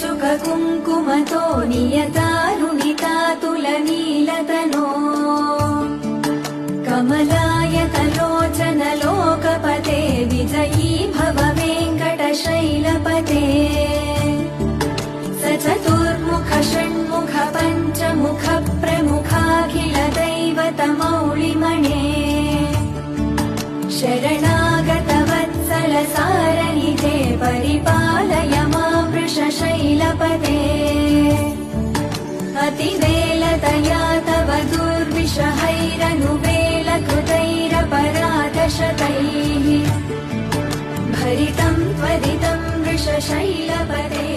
कुङ्कुमतो नियतारुणितातुलनीलतनो कमलायतलोचन लोकपते विजयी भव वेङ्कटशैलपते स चतुर्मुख षण्मुख पञ्चमुख प्रमुखाखिल दैवतमौलिमणे शरणागत वत्सल सारनिधे परिपालय मां वृषशैलपते अतिवेलतया तव दुर्विषहैरनुवेलकृतैरपराधशतैः भरितं त्वरितं वृषशैलपते